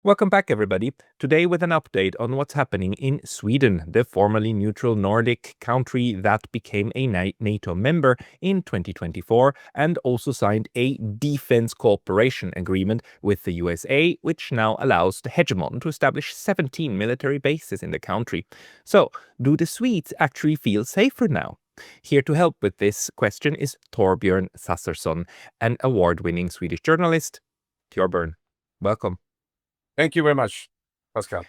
Welcome back, everybody. Today with an update on what's happening in Sweden, the formerly neutral Nordic country that became a NATO member in 2024 and also signed a defense cooperation agreement with the USA, which now allows the hegemon to establish 17 military bases in the country. So, do the Swedes actually feel safer now? Here to help with this question is Thorbjørn Sassersson, an award-winning Swedish journalist. Torbjörn, welcome. Thank you very much, Pascal.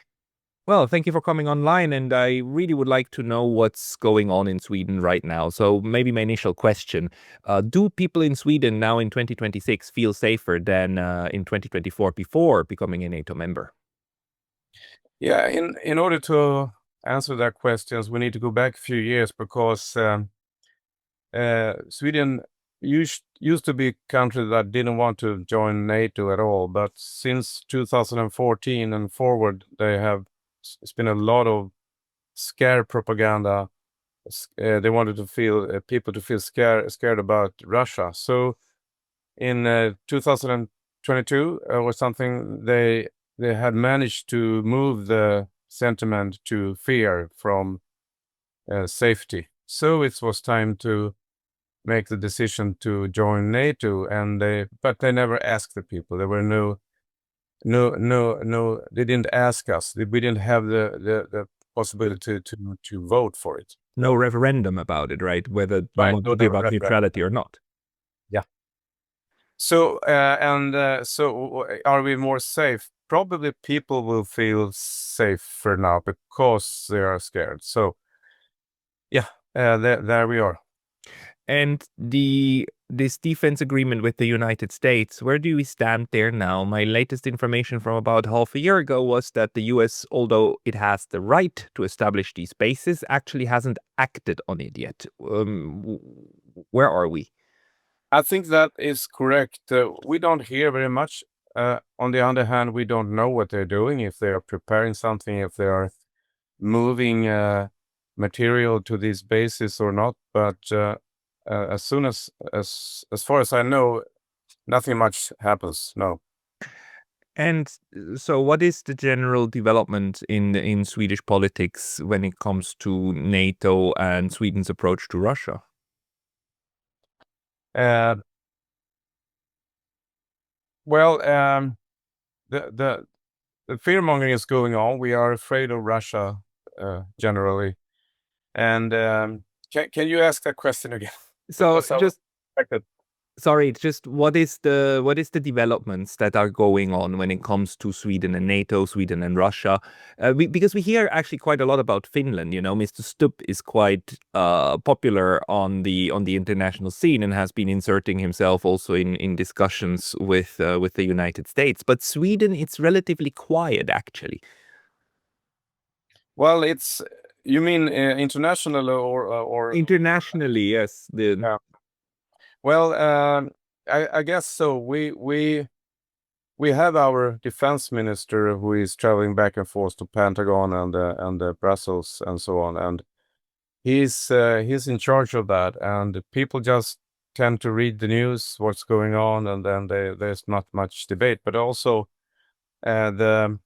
Well, thank you for coming online, and I really would like to know what's going on in Sweden right now. So maybe my initial question, do people in Sweden now in 2026 feel safer than in 2024 before becoming a NATO member? Yeah, in order to answer that question, we need to go back a few years because Sweden used to be a country that didn't want to join NATO at all. But since 2014 and forward, it's been a lot of scare propaganda. They wanted to feel people to feel scared about Russia. So in 2022 or something, they had managed to move the sentiment to fear from safety. So it was time to make the decision to join NATO, but they never asked the people. There were no. They didn't ask us. We didn't have the possibility to vote for it. No referendum about it, right? Whether you Right, want to be about neutrality or not. Yeah. So so are we more safe? Probably people will feel safer now because they are scared. So yeah, there we are. And this defense agreement with the United States, where do we stand there now? My latest information from about half a year ago was that the US, although it has the right to establish these bases, actually hasn't acted on it yet. Where are we? I think that is correct. We don't hear very much. On the other hand, we don't know what they're doing, if they are preparing something, if they are moving material to these bases or not. But as soon as far as I know, nothing much happens. No. And so what is the general development in Swedish politics when it comes to NATO and Sweden's approach to Russia? Well, the fear mongering is going on. We are afraid of Russia generally. And can you ask that question again? So just Expected. sorry, just what is the developments that are going on when it comes to Sweden and NATO, Sweden and Russia? Because we hear actually quite a lot about Finland. You know, Mr. Stubb is quite popular on the international scene and has been inserting himself also in discussions with the United States. But Sweden, it's relatively quiet actually. Well, you mean international or Internationally, yes. Yeah. Well, I guess so. We have our defense minister who is traveling back and forth to Pentagon and Brussels and so on, and he's in charge of that. And people just tend to read the news, what's going on, and then there's not much debate. But also the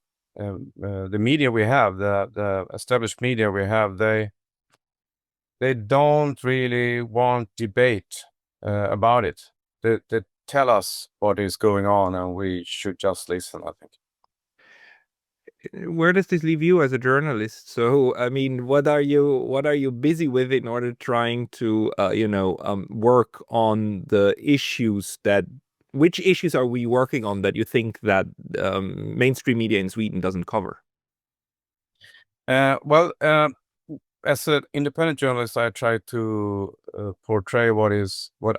media we have, the established media we have, they don't really want debate about it. They tell us what is going on, and we should just listen, I think. Where does this leave you as a journalist? So, I mean, what are you busy with in order trying to, work on the issues which issues are we working on that you think that mainstream media in Sweden doesn't cover? Well, as an independent journalist, I try to portray what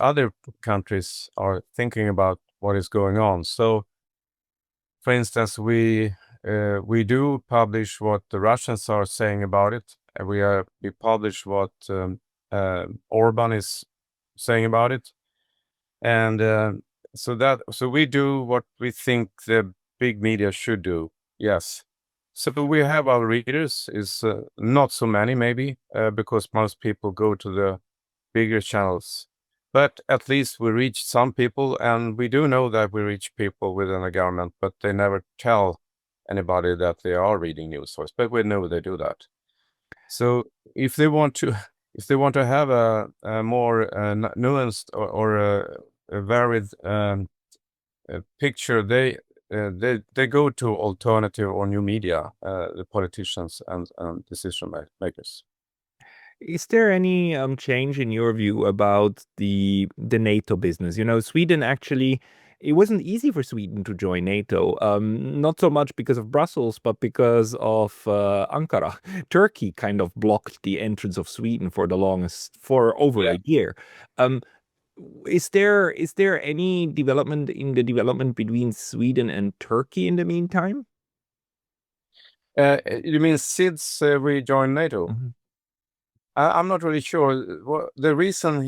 other countries are thinking about what is going on. So, for instance, we do publish what the Russians are saying about it. We publish what Orban is saying about it, and so we do what we think the big media should do. Yes. So we have our readers is not so many maybe because most people go to the bigger channels, but at least we reach some people, and we do know that we reach people within the government, but they never tell anybody that they are reading news source, but we know they do that. So if they want to, if they want to have a more nuanced or a varied picture, they go to alternative or new media, the politicians and decision makers. Is there any change in your view about the NATO business? You know, Sweden actually, it wasn't easy for Sweden to join NATO. Not so much because of Brussels, but because of Ankara. Turkey kind of blocked the entrance of Sweden for the longest, for over a year. Is there any development in the development between Sweden and Turkey in the meantime? You mean since we joined NATO? Mm-hmm. I'm not really sure. The reason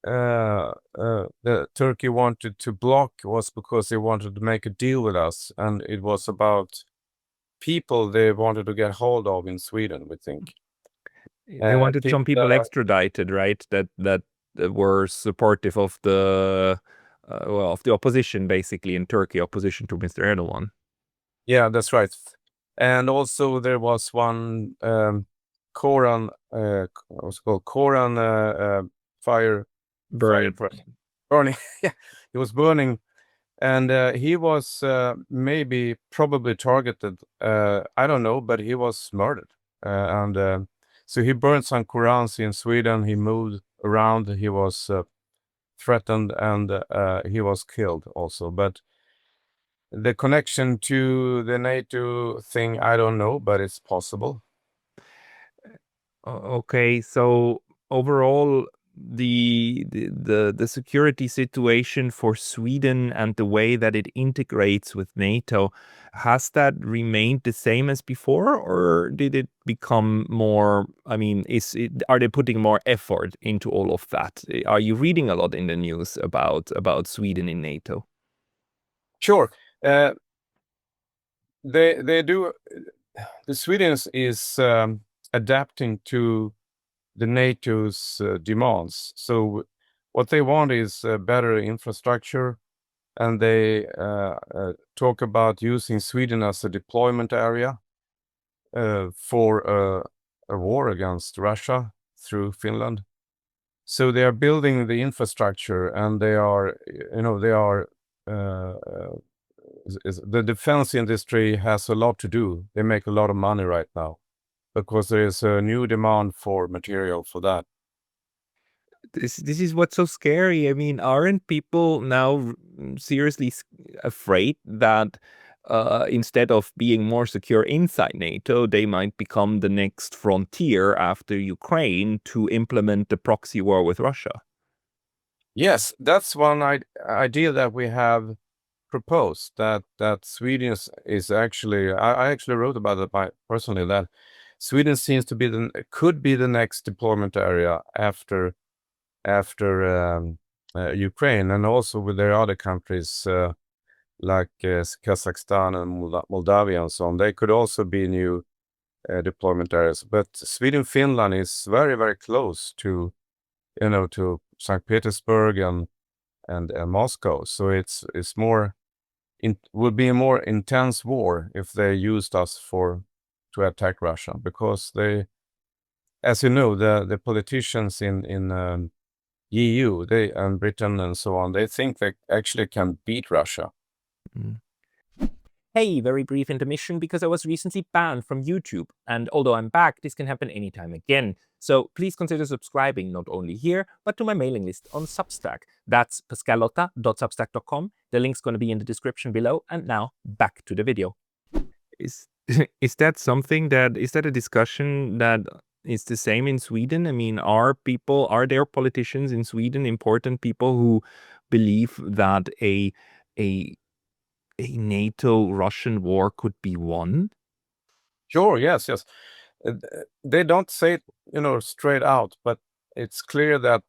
the Turkey wanted to block was because they wanted to make a deal with us, and it was about people they wanted to get hold of in Sweden, we think. They wanted some people extradited, right? That were supportive of the of the opposition, basically in Turkey, opposition to Mr. Erdogan. Yeah, that's right. And also there was one Koran, what's it called? Koran fire burning. Yeah, he was burning, and he was probably targeted. I don't know, but he was murdered, and so he burned some Korans in Sweden. He moved around. He was threatened, and he was killed also. But the connection to the NATO thing, I don't know, but it's possible. Okay, so overall, the security situation for Sweden and the way that it integrates with NATO, has that remained the same as before, or did it become more? I mean, are they putting more effort into all of that? Are you reading a lot in the news about Sweden in NATO? Sure, they do. The Sweden is adapting to the NATO's demands. So what they want is better infrastructure, and they talk about using Sweden as a deployment area for a war against Russia through Finland. So they are building the infrastructure, and they are, the defense industry has a lot to do. They make a lot of money right now because there is a new demand for material for that. This is what's so scary. I mean, aren't people now seriously afraid that instead of being more secure inside NATO, they might become the next frontier after Ukraine to implement the proxy war with Russia? Yes, that's one idea that we have proposed, that Sweden is actually, I actually wrote about it personally, that Sweden seems to be could be the next deployment area after Ukraine, and also with their other countries like Kazakhstan and Moldavia and so on. They could also be new deployment areas. But Sweden, Finland is very, very close to, to St. Petersburg and Moscow. So it's more, would be a more intense war if they used us to attack Russia, because they, as you know, the politicians in EU, and Britain and so on, they think they actually can beat Russia. Mm. Hey, very brief intermission because I was recently banned from YouTube, and although I'm back, this can happen anytime again. So please consider subscribing not only here, but to my mailing list on Substack. That's pascalotta.substack.com. The link's going to be in the description below. And now back to the video. Is that something is that a discussion that is the same in Sweden? I mean, are there politicians in Sweden, important people, who believe that a NATO-Russian war could be won? Sure, yes. They don't say it, straight out, but it's clear that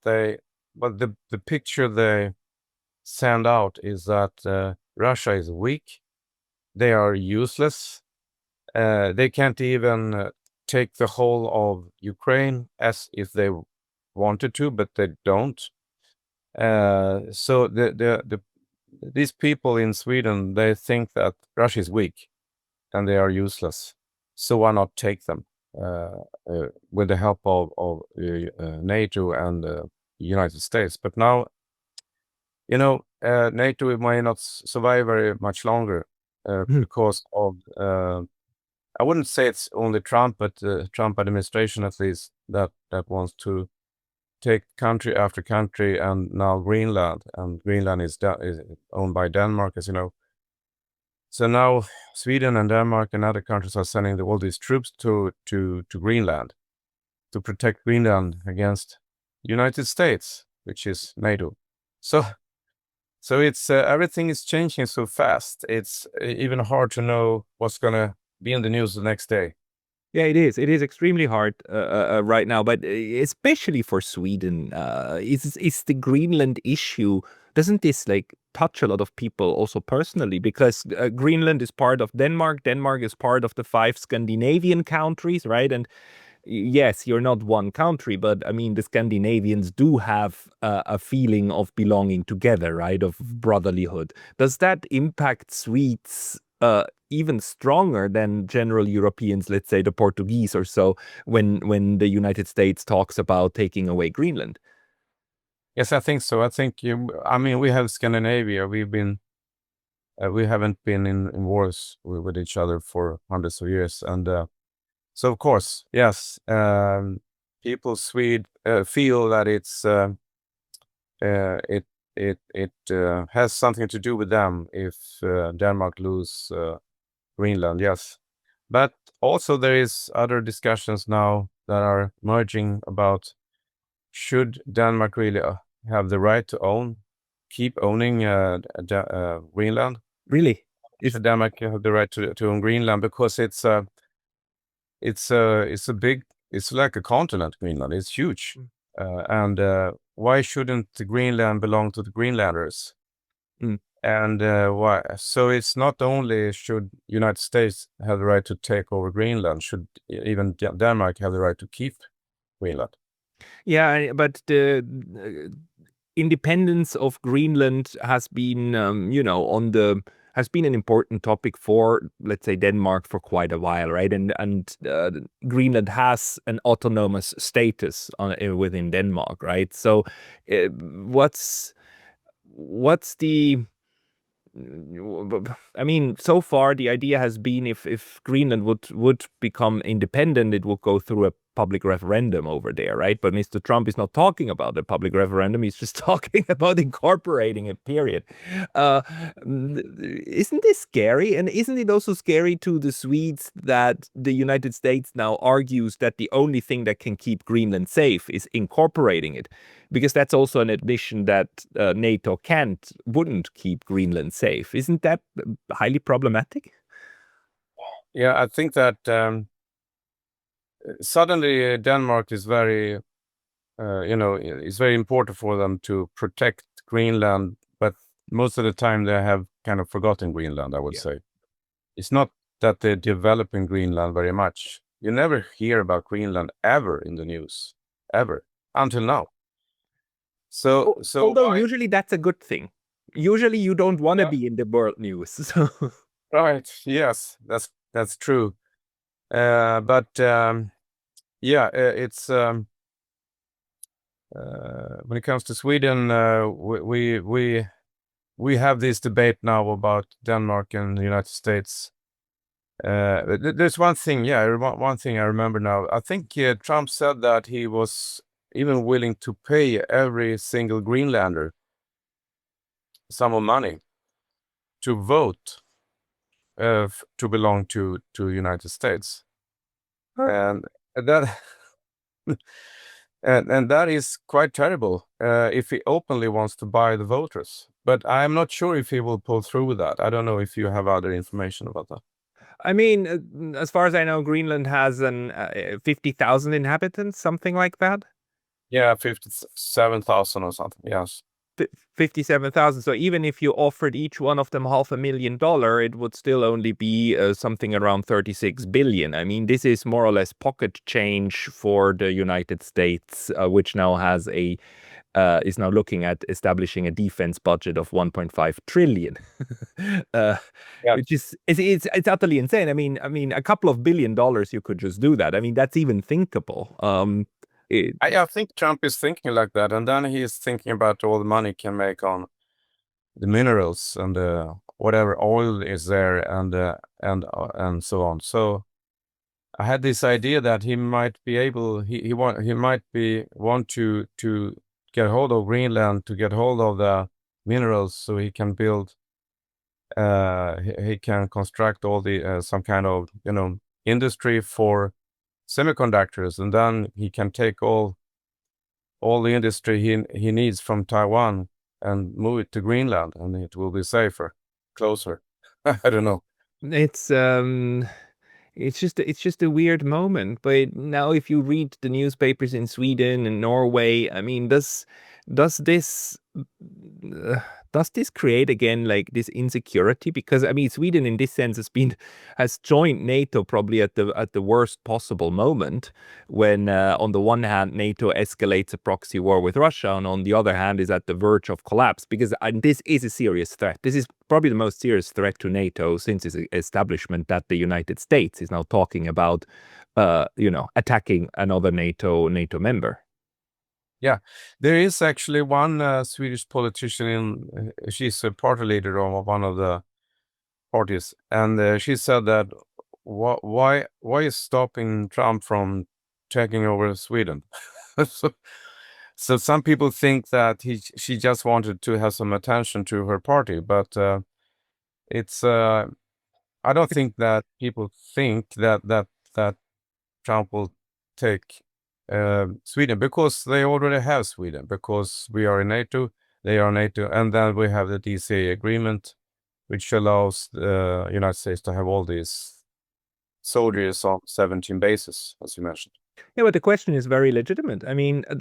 but the picture they send out is that Russia is weak. They are useless. They can't even take the whole of Ukraine as if they wanted to, but they don't. So these people in Sweden, they think that Russia is weak, and they are useless. So why not take them with the help of NATO and the United States? But now, NATO may not survive very much longer because of, I wouldn't say it's only Trump, but the Trump administration at least that wants to take country after country, and now Greenland, and Greenland is owned by Denmark, as you know. So now Sweden and Denmark and other countries are sending all these troops to Greenland to protect Greenland against United States, which is NATO. So it's everything is changing so fast. It's even hard to know what's gonna be in the news the next day. Yeah, it is. It is extremely hard right now, but especially for Sweden, is the Greenland issue. Doesn't this touch a lot of people also personally? Because Greenland is part of Denmark. Denmark is part of the 5 Scandinavian countries, right? And yes, you're not one country, but I mean, the Scandinavians do have a feeling of belonging together, right? Of brotherlyhood. Does that impact Swedes even stronger than general Europeans, let's say the Portuguese or so, when the United States talks about taking away Greenland? Yes, I think so. I think we have Scandinavia. We haven't been in wars with each other for hundreds of years, and so of course, yes, people feel that it has something to do with them if Denmark lose Greenland. Yes, but also there is other discussions now that are emerging about should Denmark really have the right to keep owning Greenland? Really? Should Denmark have the right to own Greenland, because it's like a continent. Greenland is huge, and why shouldn't Greenland belong to the Greenlanders? And why? So it's not only should United States have the right to take over Greenland, should even Denmark have the right to keep Greenland? Yeah, but the independence of Greenland has been, has been an important topic for, let's say, Denmark for quite a while, right? And Greenland has an autonomous status within Denmark, right? So, what's the I mean, so far the idea has been if Greenland would become independent, it would go through a public referendum over there, right? But Mr. Trump is not talking about a public referendum. He's just talking about incorporating it, period. Isn't this scary? And isn't it also scary to the Swedes that the United States now argues that the only thing that can keep Greenland safe is incorporating it? Because that's also an admission that NATO wouldn't keep Greenland safe. Isn't that highly problematic? Yeah, I think that suddenly Denmark is very, it's very important for them to protect Greenland, but most of the time they have kind of forgotten Greenland, I would say. It's not that they're developing Greenland very much. You never hear about Greenland ever in the news, ever, until now. So although usually that's a good thing. Usually you don't want to be in the world news. So. Right. Yes, that's true. But yeah, it's when it comes to Sweden, we have this debate now about Denmark and the United States. There's one thing, one thing I remember now. I think Trump said that he was even willing to pay every single Greenlander some of money to vote to belong to United States, and that and that is quite terrible if he openly wants to buy the voters. But I'm not sure if he will pull through with that. I don't know if you have other information about that. I mean, as far as I know, Greenland has 50,000 inhabitants, something like that. Yeah, 57,000 or something. Yes. 57,000. So even if you offered each one of them $500,000, it would still only be something around 36 billion. I mean, this is more or less pocket change for the United States, which now has a is now looking at establishing a defense budget of 1.5 trillion, which is it's utterly insane. I mean, a couple of $1 billion you could just do that. I mean, that's even thinkable. I think Trump is thinking like that, and then he is thinking about all the money he can make on the minerals and whatever oil is there, and so on. So I had this idea that he might be able, he might want to get hold of Greenland, to get hold of the minerals, so he can build, he can construct all the some kind of industry for semiconductors, and then he can take all the industry he needs from Taiwan and move it to Greenland, and it will be safer, closer. I don't know. It's just a weird moment. But now, if you read the newspapers in Sweden and Norway, I mean, does this create again like this insecurity? Because I mean, Sweden in this sense has joined NATO probably at the worst possible moment, when on the one hand NATO escalates a proxy war with Russia, and on the other hand is at the verge of collapse. Because this is a serious threat. This is probably the most serious threat to NATO since its establishment, that the United States is now talking about, attacking another NATO member. Yeah, there is actually one Swedish politician, she's a party leader of one of the parties, and she said that why is stopping Trump from taking over Sweden? So some people think that she just wanted to have some attention to her party, but it's I don't think that people think that Trump will take Sweden, because they already have Sweden, because we are in NATO, they are NATO, and then we have the Decay agreement, which allows the United States to have all these soldiers on 17 bases, as you mentioned. Yeah, but the question is very legitimate. I mean, in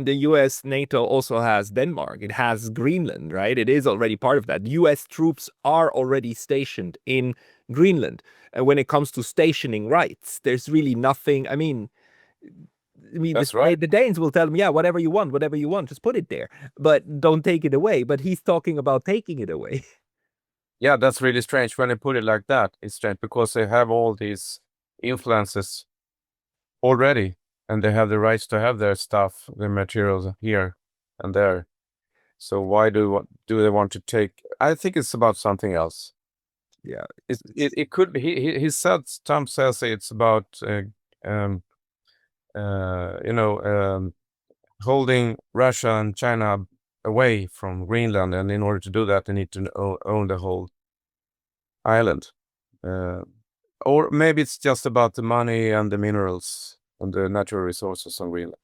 the US, NATO also has Denmark. It has Greenland, right? It is already part of that. US troops are already stationed in Greenland. And when it comes to stationing rights, there's really nothing. I mean, That's right. the Danes will tell them, yeah, whatever you want, just put it there, but don't take it away. But he's talking about taking it away. Yeah, that's really strange when they put it like that. It's strange because they have all these influences already, and they have the rights to have their stuff, their materials here and there. So why do they want to take? I think it's about something else. Yeah, it could be. He said, Trump says it's about holding Russia and China away from Greenland, and in order to do that, they need to own the whole island. Or maybe it's just about the money and the minerals and the natural resources on Greenland.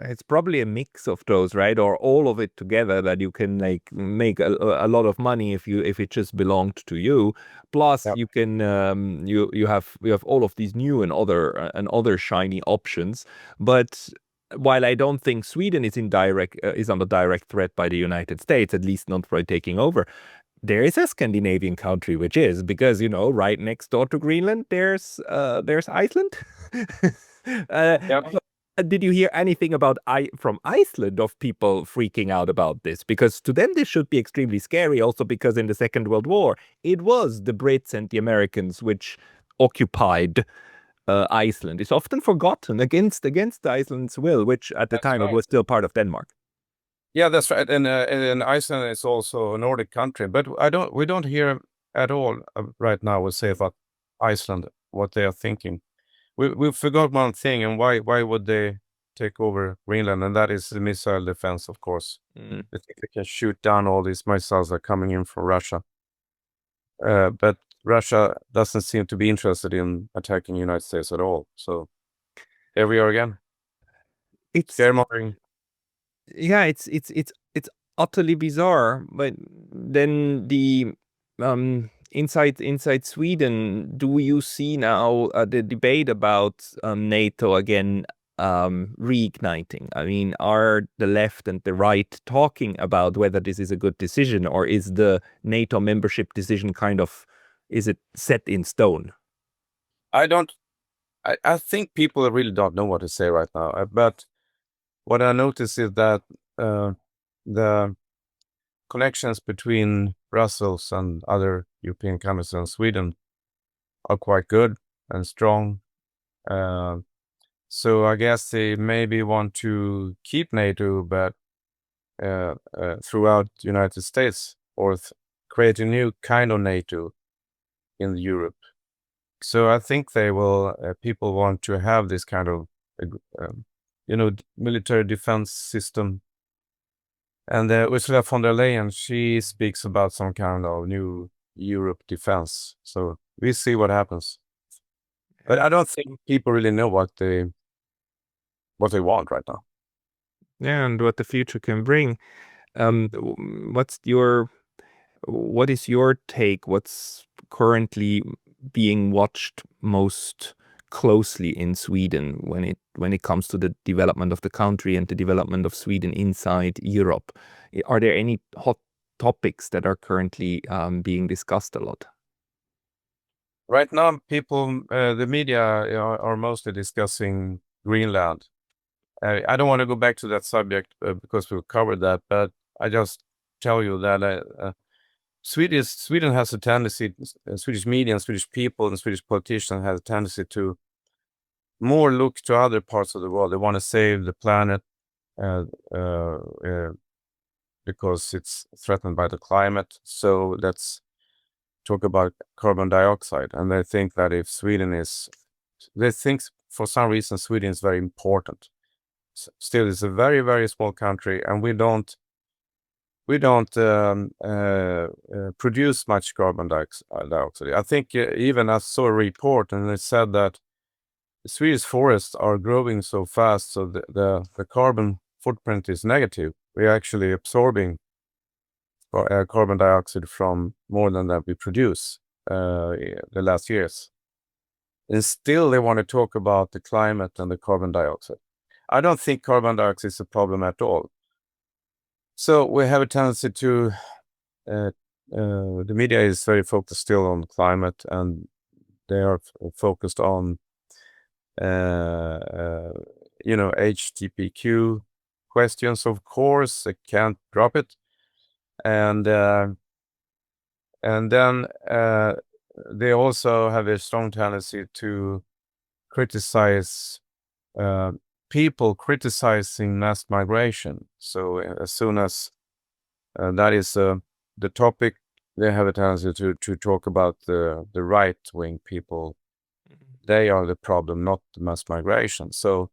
it's probably a mix of those, right? Or all of it together, that you can like make a lot of money if it just belonged to you. Plus, Yep. you can you have all of these new and other shiny options. But while I don't think Sweden is under direct threat by the United States, at least not by taking over, there is a Scandinavian country which is, because right next door to Greenland there's Iceland. Yep. Did you hear anything from Iceland of people freaking out about this? Because to them this should be extremely scary, also because in the Second World War it was the Brits and the Americans which occupied Iceland. It's often forgotten, against Iceland's will, which at the time it was still part of Denmark. Yeah, that's right. And Iceland is also a Nordic country, but we don't hear at all right now, we'll say, about Iceland, what they are thinking. We forgot one thing, and why would they take over Greenland? And that is the missile defense, of course. Mm. They think they can shoot down all these missiles that are coming in from Russia. But Russia doesn't seem to be interested in attacking the United States at all. So here we are again. It's scaremongering. Yeah, it's utterly bizarre. But then inside Sweden, do you see now the debate about NATO again reigniting? I mean, are the left and the right talking about whether this is a good decision, or is the NATO membership decision is it set in stone? I think people really don't know what to say right now. But what I noticed is that the connections between Brussels and other European countries and Sweden are quite good and strong. So I guess they maybe want to keep NATO, but throughout the United States, or create a new kind of NATO in Europe. So I think they will. People want to have this kind of, military defense system. And Ursula von der Leyen, she speaks about some kind of new Europe defense. So we see what happens. But I don't think people really know what they want right now. Yeah, and what the future can bring. What is your take? What's currently being watched most closely in Sweden when it comes to the development of the country and the development of Sweden inside Europe? Are there any hot topics that are currently being discussed a lot? Right now, people, the media are mostly discussing Greenland. I don't want to go back to that subject because we've covered that, but I just tell you that Sweden has a tendency, Swedish media and Swedish people and Swedish politicians have a tendency to more look to other parts of the world. They want to save the planet because it's threatened by the climate. So let's talk about carbon dioxide. And they think that if they think for some reason Sweden is very important. Still, it's a very, very small country, and we don't produce much carbon dioxide. I think even I saw a report, and it said that the Swedish forests are growing so fast, so the carbon footprint is negative. We're actually absorbing carbon dioxide from more than that we produce the last years. And still, they want to talk about the climate and the carbon dioxide. I don't think carbon dioxide is a problem at all. So we have a tendency to, the media is very focused still on climate, and they are focused on, HTPQ questions. Of course, they can't drop it, and then they also have a strong tendency to criticize people criticizing mass migration. So as soon as that is the topic, they have a tendency to talk about the right-wing people. They are the problem, not the mass migration. So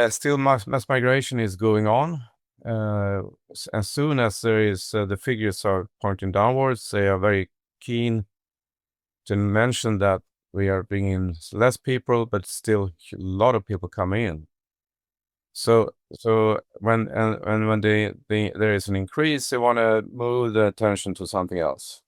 still mass migration is going on. As soon as there is the figures are pointing downwards, they are very keen to mention that we are bringing less people, but still a lot of people come in. So when there is an increase, they want to move the attention to something else.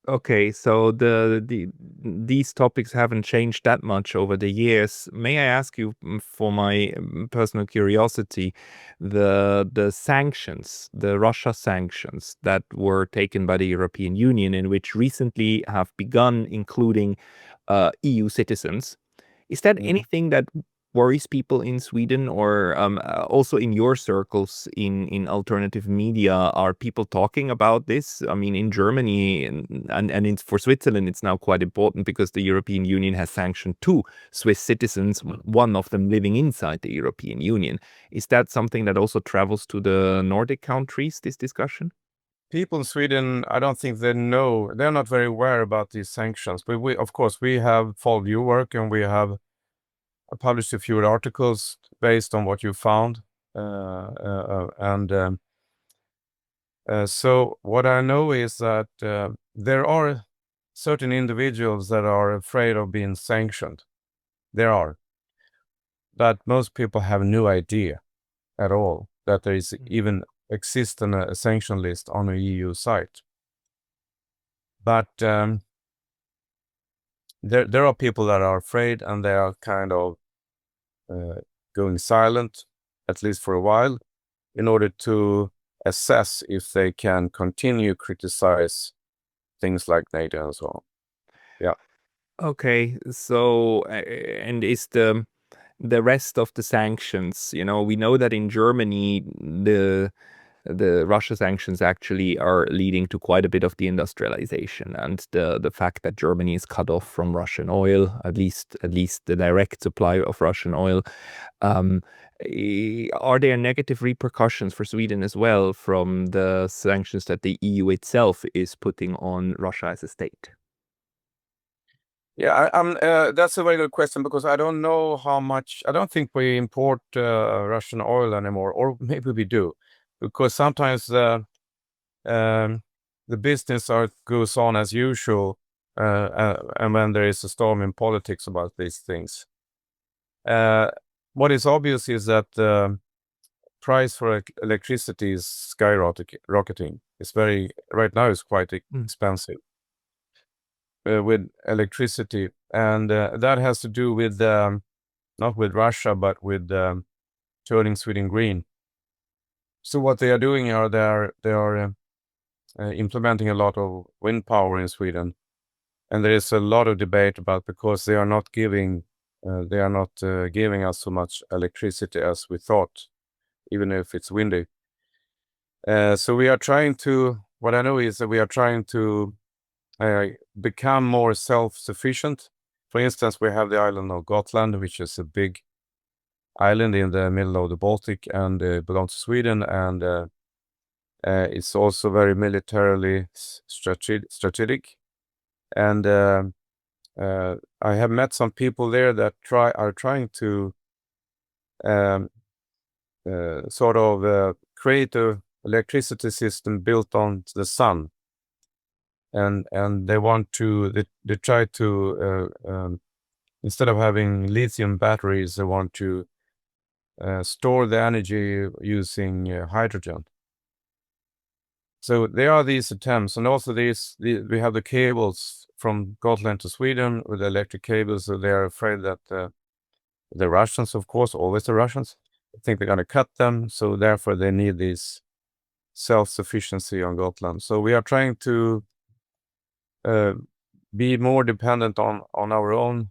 Okay, so these topics haven't changed that much over the years. May I ask you, for my personal curiosity, the sanctions, the Russia sanctions that were taken by the European Union, and which recently have begun including EU citizens, is that anything that worries people in Sweden, or also in your circles in alternative media? Are people talking about this? I mean, in Germany and for Switzerland, it's now quite important because the European Union has sanctioned 2 Swiss citizens, one of them living inside the European Union. Is that something that also travels to the Nordic countries, this discussion? People in Sweden, I don't think they know. They're not very aware about these sanctions. But of course, we have followed your work, and we have published a few articles based on what you found. So what I know is that there are certain individuals that are afraid of being sanctioned. There are. But most people have no idea at all that there is even exists a sanction list on a EU site. But there are people that are afraid, and they are kind of going silent, at least for a while, in order to assess if they can continue criticize things like NATO and so on. Yeah. Okay, so and is the rest of the sanctions? You know, we know that in Germany, the Russia sanctions actually are leading to quite a bit of deindustrialization, and the fact that Germany is cut off from Russian oil, at least the direct supply of Russian oil. Are there negative repercussions for Sweden as well from the sanctions that the EU itself is putting on Russia as a state? Yeah, that's a very good question, because I don't know how much. I don't think we import Russian oil anymore, or maybe we do, because sometimes the business goes on as usual, and when there is a storm in politics about these things. What is obvious is that the price for electricity is skyrocketing. Right now it's quite expensive with electricity, and that has to do with not with Russia, but with turning Sweden green. So what they are doing are they are implementing a lot of wind power in Sweden, and there is a lot of debate about, because they are not giving us so much electricity as we thought, even if it's windy. So we are trying to. What I know is that we are trying to become more self-sufficient. For instance, we have the island of Gotland, which is a big island in the middle of the Baltic, and belongs to Sweden, and it's also very militarily strategic. And I have met some people there that are trying to sort of create a electricity system built on the sun. And they want to, they try to, instead of having lithium batteries, they want to store the energy using hydrogen. So there are these attempts, and also we have the cables from Gotland to Sweden with electric cables. So they are afraid that the Russians, of course, always the Russians, think they're going to cut them. So therefore, they need this self-sufficiency on Gotland. So we are trying to be more dependent on our own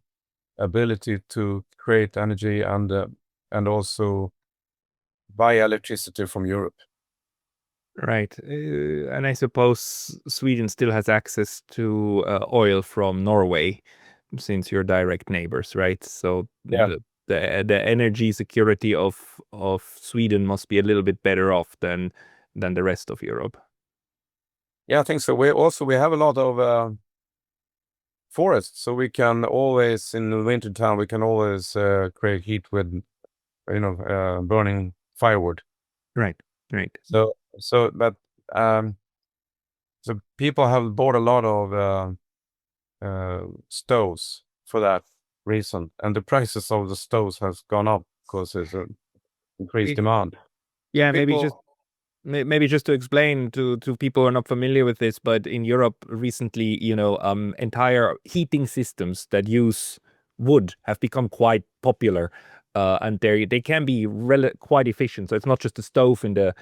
ability to create energy and also buy electricity from Europe. Right. And I suppose Sweden still has access to oil from Norway, since you're direct neighbors, right? So Yeah. the energy security of Sweden must be a little bit better off than the rest of Europe. Yeah, I think so. We have a lot of forests, so we can always, in the winter time, we can always create heat with, burning firewood. Right. So people have bought a lot of stoves for that reason, and the prices of the stoves has gone up because there's an increased demand. Yeah, People, maybe just to explain to people who are not familiar with this, but in Europe recently, entire heating systems that use wood have become quite popular, and they can be quite efficient. So it's not just a stove in the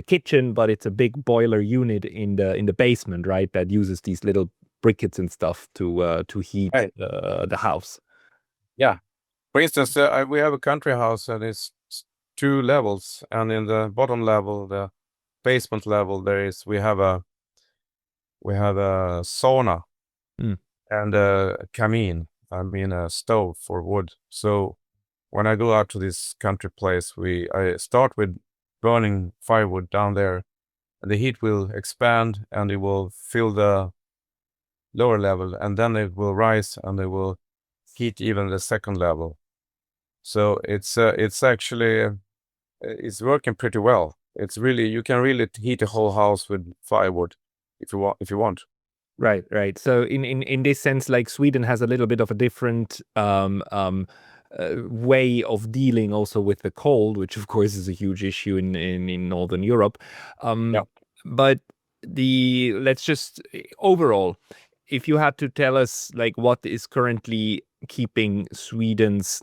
kitchen, but it's a big boiler unit in the basement, right? That uses these little briquettes and stuff to heat right. the house. Yeah. For instance, we have a country house and it's 2 levels, and in the bottom level, the basement level, we have a sauna and a camine. I mean, a stove for wood. So when I go out to this country place, I start with burning firewood down there, and the heat will expand and it will fill the lower level, and then it will rise and it will heat even the second level. So it's actually it's working pretty well. You can really heat a whole house with firewood if you want. Right. So in this sense, like Sweden has a little bit of a different way of dealing also with the cold, which of course is a huge issue in Northern Europe. Yeah. But let's just overall, if you had to tell us like what is currently keeping Sweden's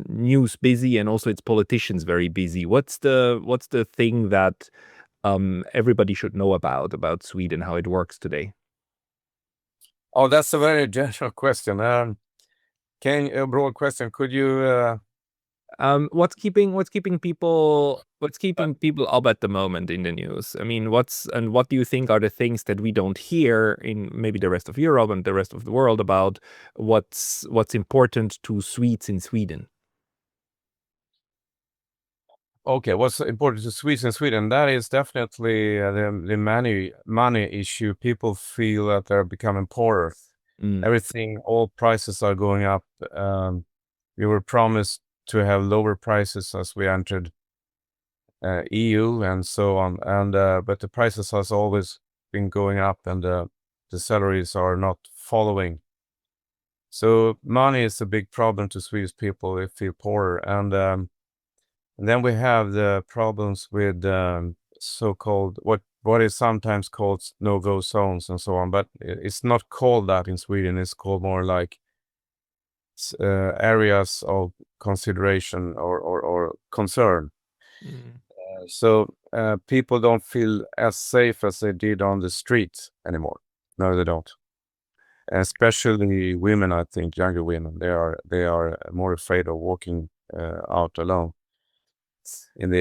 news busy and also its politicians very busy, what's the thing that everybody should know about Sweden, how it works today? Oh, that's a very general question. A broad question? Could you? What's keeping people up at the moment in the news? I mean, what do you think are the things that we don't hear in maybe the rest of Europe and the rest of the world about what's important to Swedes in Sweden? Okay, what's important to Swedes in Sweden? That is definitely the money issue. People feel that they're becoming poorer. Everything, all prices are going up. We were promised to have lower prices as we entered EU and so on, and but the prices has always been going up, and the salaries are not following. So money is a big problem to Swedish people. They feel poorer, and then we have the problems with so-called what is sometimes called no-go zones and so on, but it's not called that in Sweden. It's called more like areas of consideration or concern. So people don't feel as safe as they did on the streets anymore. No, they don't. Especially women, I think, younger women. They are more afraid of walking out alone in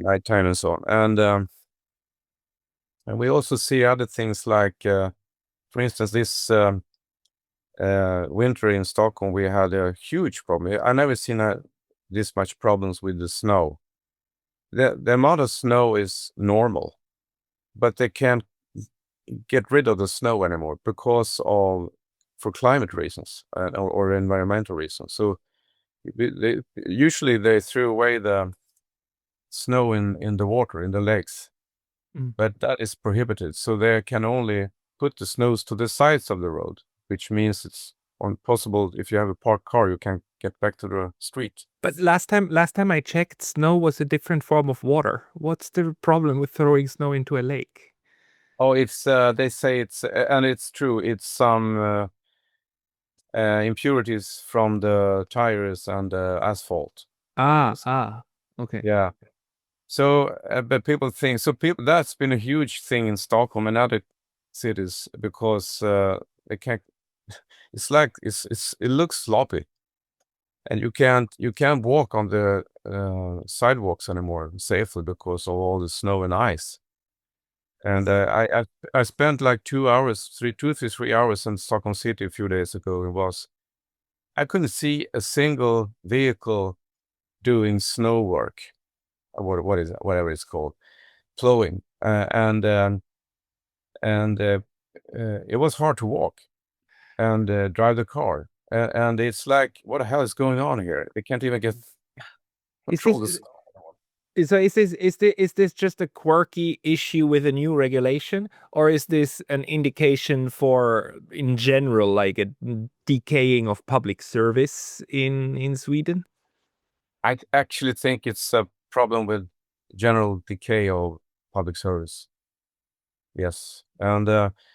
nighttime and so on. And we also see other things like, for instance, this winter in Stockholm, we had a huge problem. I never seen this much problems with the snow. The amount of snow is normal, but they can't get rid of the snow anymore for climate reasons or environmental reasons. So usually they threw away the snow in the water, in the lakes, but that is prohibited. So they can only put the snows to the sides of the road, which means it's impossible. If you have a parked car, you can't get back to the street. But last time I checked, snow was a different form of water. What's the problem with throwing snow into a lake? Oh, it's they say it's and it's true. It's some impurities from the tires and the asphalt. Okay. Yeah. So, but people think that's been a huge thing in Stockholm and other cities because they can't. It's like it looks sloppy, and you can't walk on the sidewalks anymore safely because of all the snow and ice. And I spent like 2 hours, 3 hours in Stockholm City a few days ago. I couldn't see a single vehicle doing snow work, or what is it, whatever it's called, plowing, and it was hard to walk and drive the car. And it's like, what the hell is going on here? They can't even get control this. So is this just a quirky issue with a new regulation, or is this an indication for, in general, like a decaying of public service in Sweden? I actually think it's a problem with general decay of public service. Yes, and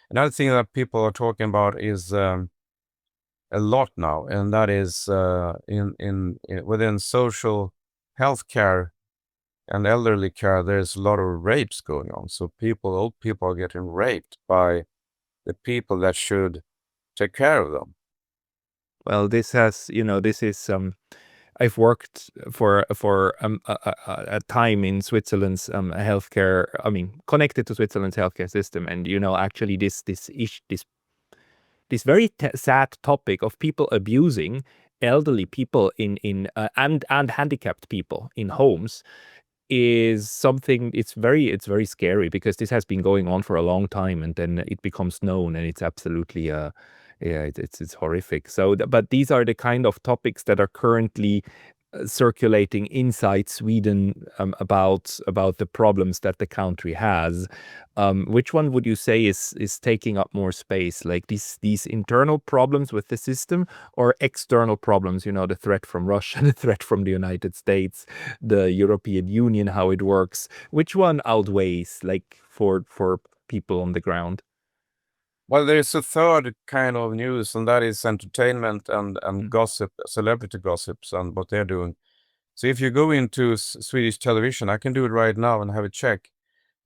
another thing that people are talking about is a lot now, and that is within social health care and elderly care, there's a lot of rapes going on. So old people are getting raped by the people that should take care of them. Well, this is I've worked for a time in Switzerland's healthcare. I mean, connected to Switzerland's healthcare system, and actually this very sad topic of people abusing elderly people and handicapped people in homes is something. It's very scary because this has been going on for a long time, and then it becomes known, and it's absolutely yeah, it's horrific. So, but these are the kind of topics that are currently circulating inside Sweden, about the problems that the country has. Which one would you say is taking up more space, like these internal problems with the system, or external problems? The threat from Russia, the threat from the United States, the European Union, how it works. Which one outweighs, like, for people on the ground? Well, there's a third kind of news, and that is entertainment and gossip, celebrity gossips, and what they're doing. So if you go into Swedish television, I can do it right now and have a check.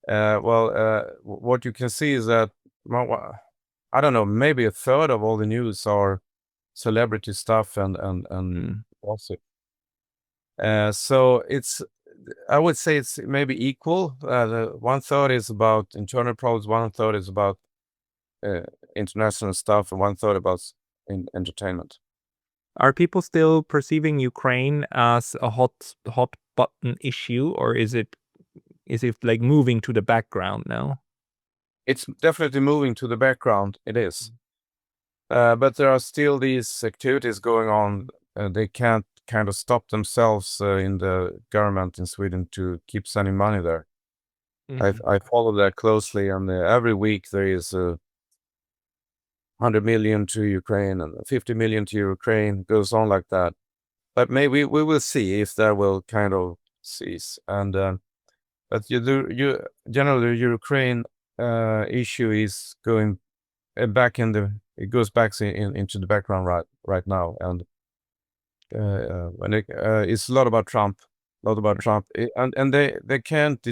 What you can see is that, well, I don't know, maybe a third of all the news are celebrity stuff and gossip. So I would say it's maybe equal. The 1/3 is about internal problems, 1/3 is about international stuff, and 1/3 about entertainment. Are people still perceiving Ukraine as a hot button issue, or is it like moving to the background now? It's definitely moving to the background. It is. But there are still these activities going on. They can't kind of stop themselves in the government in Sweden to keep sending money there. I follow that closely, and every week there is 100 million to Ukraine and 50 million to Ukraine. Goes on like that. But maybe we will see if that will kind of cease. And but generally Ukraine issue is going back it goes back into the background right now, and when it's a lot about Trump, and they can't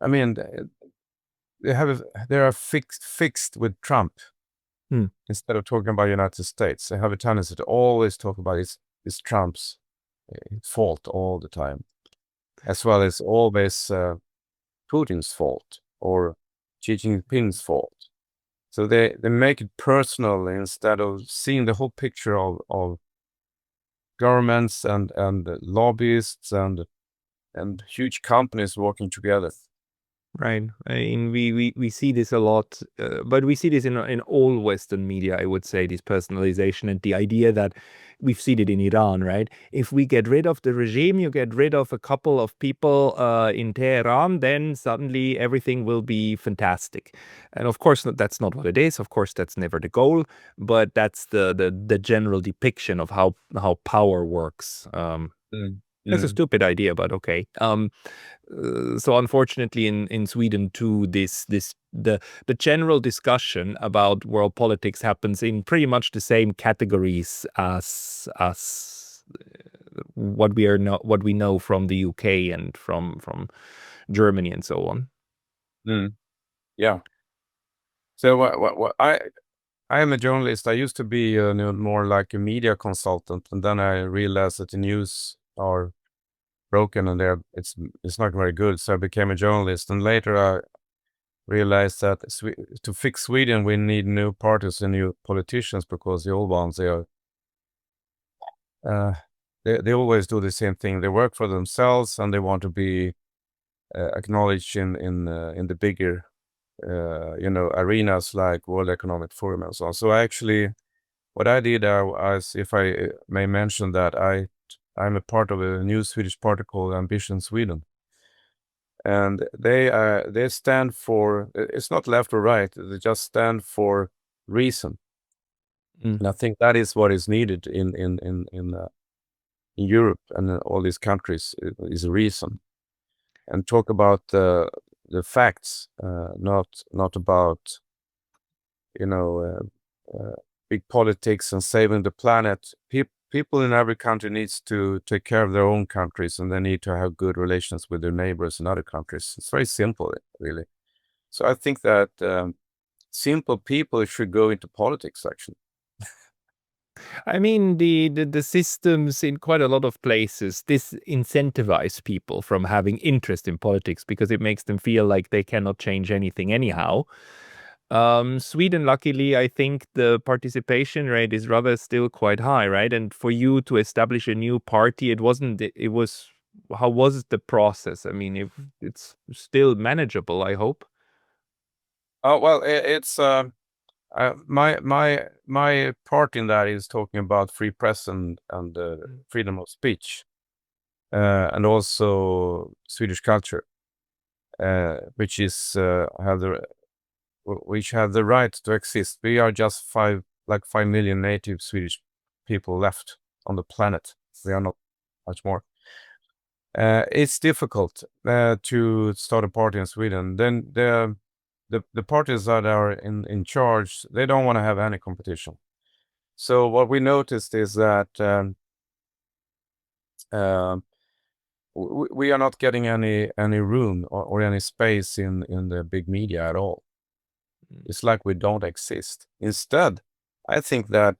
I mean, they are fixed with Trump. Instead of talking about United States, they have a tendency to always talk about it's Trump's fault all the time, as well as always Putin's fault or Xi Jinping's fault. So they make it personal instead of seeing the whole picture of governments and lobbyists and huge companies working together. Right. I mean, we see this a lot, but we see this in all Western media, I would say, this personalization and the idea that we've seen it in Iran, right? If we get rid of the regime, you get rid of a couple of people in Tehran, then suddenly everything will be fantastic. And of course, that's not what it is. Of course, that's never the goal, but that's the general depiction of how power works. It's a stupid idea, but okay. So unfortunately, in Sweden too, the general discussion about world politics happens in pretty much the same categories as what we know from the UK and from Germany and so on. Yeah. So I am a journalist. I used to be more like a media consultant, and then I realized that the news are broken and it's not very good. So I became a journalist, and later I realized that to fix Sweden we need new parties and new politicians, because the old ones they always do the same thing. They work for themselves and they want to be acknowledged in the bigger arenas like World Economic Forum and so on. So what I did was, if I may mention that, I'm a part of a new Swedish party called Ambition Sweden, and they stand for, it's not left or right, they just stand for reason. And I think that is what is needed in Europe and all these countries is reason, and talk about the facts, not about big politics and saving the planet. People in every country needs to take care of their own countries, and they need to have good relations with their neighbors in other countries. It's very simple, really. So I think that simple people should go into politics, actually. I mean, the systems in quite a lot of places disincentivize people from having interest in politics because it makes them feel like they cannot change anything anyhow. Sweden, luckily, I think the participation rate is rather still quite high, right? And for you to establish a new party, how was the process? I mean, if it's still manageable, I hope. Oh, well, it's my part in that is talking about free press and freedom of speech, and also Swedish culture, which have the right to exist. We are just 5 million native Swedish people left on the planet. We are not much more. It's difficult to start a party in Sweden. Then the parties that are in charge, they don't want to have any competition. So what we noticed is that we are not getting any room or any space in the big media at all. It's like we don't exist. Instead, I think that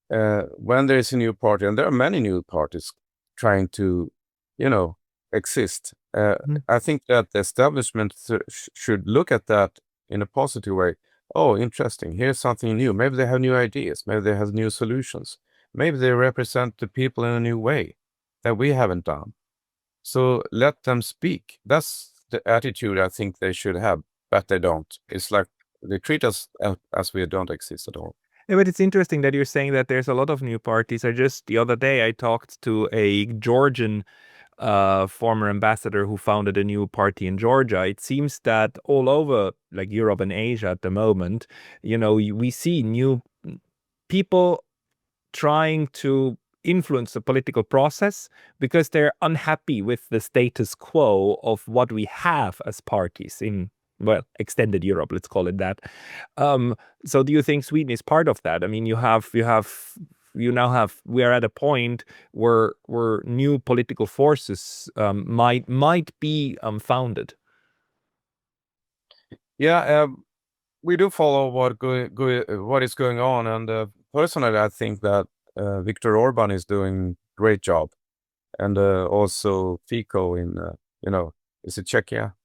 when there is a new party, and there are many new parties trying to, exist, I think that the establishment should look at that in a positive way. Oh, interesting. Here's something new. Maybe they have new ideas. Maybe they have new solutions. Maybe they represent the people in a new way that we haven't done. So let them speak. That's the attitude I think they should have, but they don't. It's like they treat us as we don't exist at all. Yeah, but it's interesting that you're saying that there's a lot of new parties. The other day I talked to a Georgian former ambassador who founded a new party in Georgia. It seems that all over like Europe and Asia at the moment, we see new people trying to influence the political process because they're unhappy with the status quo of what we have as parties in, well, extended Europe, let's call it that. So do you think Sweden is part of that? I mean, we are at a point where new political forces might be founded. Yeah, we do follow what is going on, and personally, I think that Viktor Orban is doing great job, and also Fico in is it Czechia,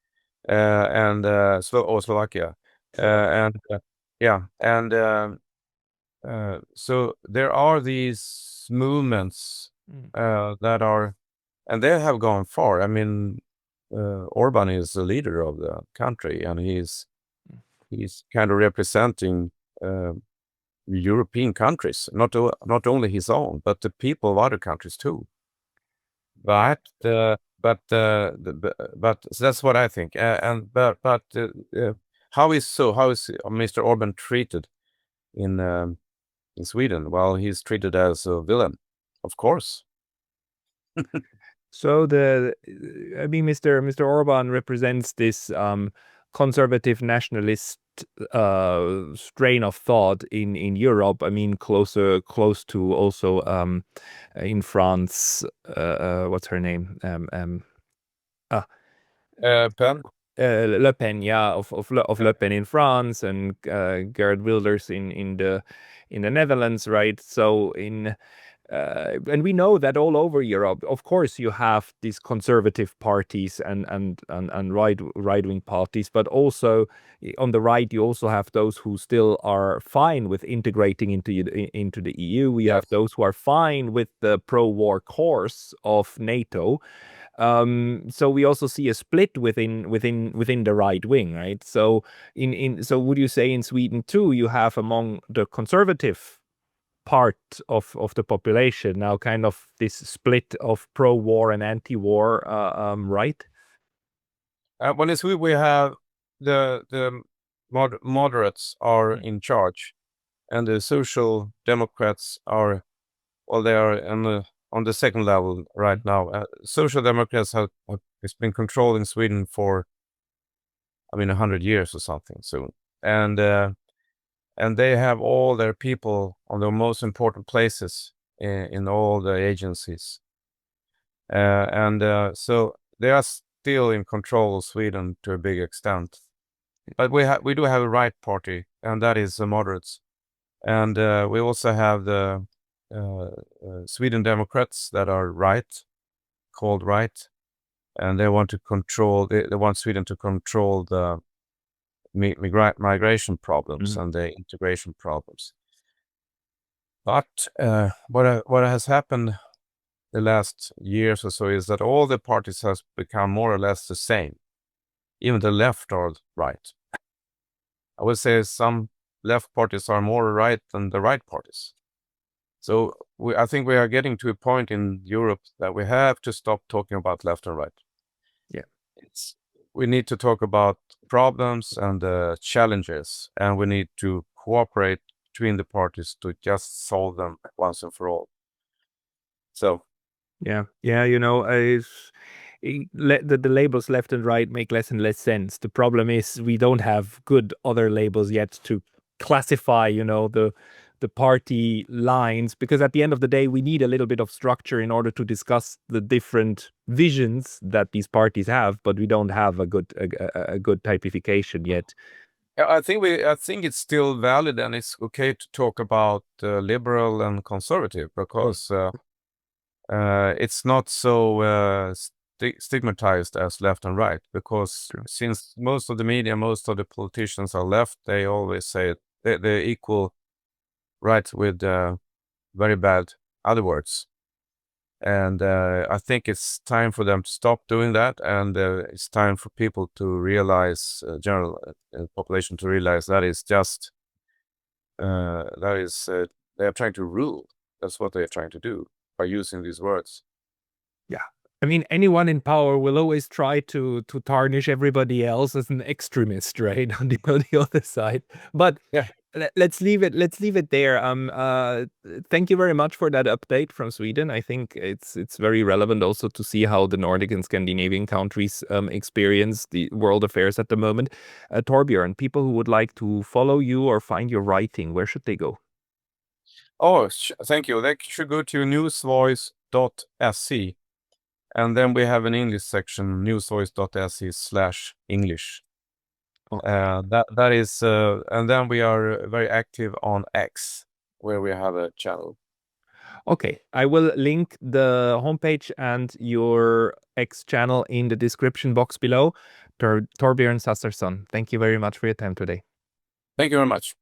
and Slovakia, and yeah, and so there are these movements that are, and they have gone far. I mean, Orban is the leader of the country, and he's kind of representing European countries, not only his own, but the people of other countries too. But so that's what I think. How is Mr. Orban treated in Sweden? Well, he's treated as a villain, of course. So Mr. Orban represents this conservative nationalist strain of thought in Europe. I mean, close to also in France. What's her name? Pen. Le Pen, yeah, of Le Pen in France, and Geert Wilders in the Netherlands, right? So and we know that all over Europe, of course, you have these conservative parties and right-wing parties, but also on the right, you also have those who still are fine with integrating into the EU. We have those who are fine with the pro-war course of NATO. So we also see a split within the right wing, right? So so would you say in Sweden too, you have among the conservative part of the population now kind of this split of pro-war and anti-war, right? Well, in Sweden we have the moderates are in charge, and the social democrats are, well, they are on the second level right now. Social democrats have been controlling Sweden for, 100 years or something soon, and they have all their people on the most important places in all the agencies, so they are still in control of Sweden to a big extent. But we do have a right party, and that is the moderates, and we also have the Sweden Democrats that are called right, and they want to control. They want Sweden to control the migration problems and the integration problems. But what has happened the last years or so is that all the parties has become more or less the same, even the left or right. I would say some left parties are more right than the right parties. So I think we are getting to a point in Europe that we have to stop talking about left and right. Yeah, we need to talk about problems and challenges, and we need to cooperate between the parties to just solve them once and for all. So yeah, the labels left and right make less and less sense. The problem is we don't have good other labels yet to classify, the party lines, because at the end of the day, we need a little bit of structure in order to discuss the different visions that these parties have, but we don't have a good typification yet. I think it's still valid, and it's okay to talk about liberal and conservative, because it's not so stigmatized as left and right, because since most of the media, most of the politicians are left, they always say they equal right with very bad other words. And I think it's time for them to stop doing that, and it's time for people to realize, general population to realize that is just they are trying to rule. That's what they are trying to do by using these words. Yeah. I mean, anyone in power will always try to tarnish everybody else as an extremist, right? On the other side. But Yeah. let's leave it. Let's leave it there. Thank you very much for that update from Sweden. I think it's very relevant also to see how the Nordic and Scandinavian countries experience the world affairs at the moment. Torbjörn, people who would like to follow you or find your writing, where should they go? Oh, thank you. They should go to newsvoice.se. And then we have an English section, newsvoice.se/English. That is, and then we are very active on X, where we have a channel. Okay, I will link the homepage and your X channel in the description box below. Thorbjørn Sassersson, thank you very much for your time today. Thank you very much.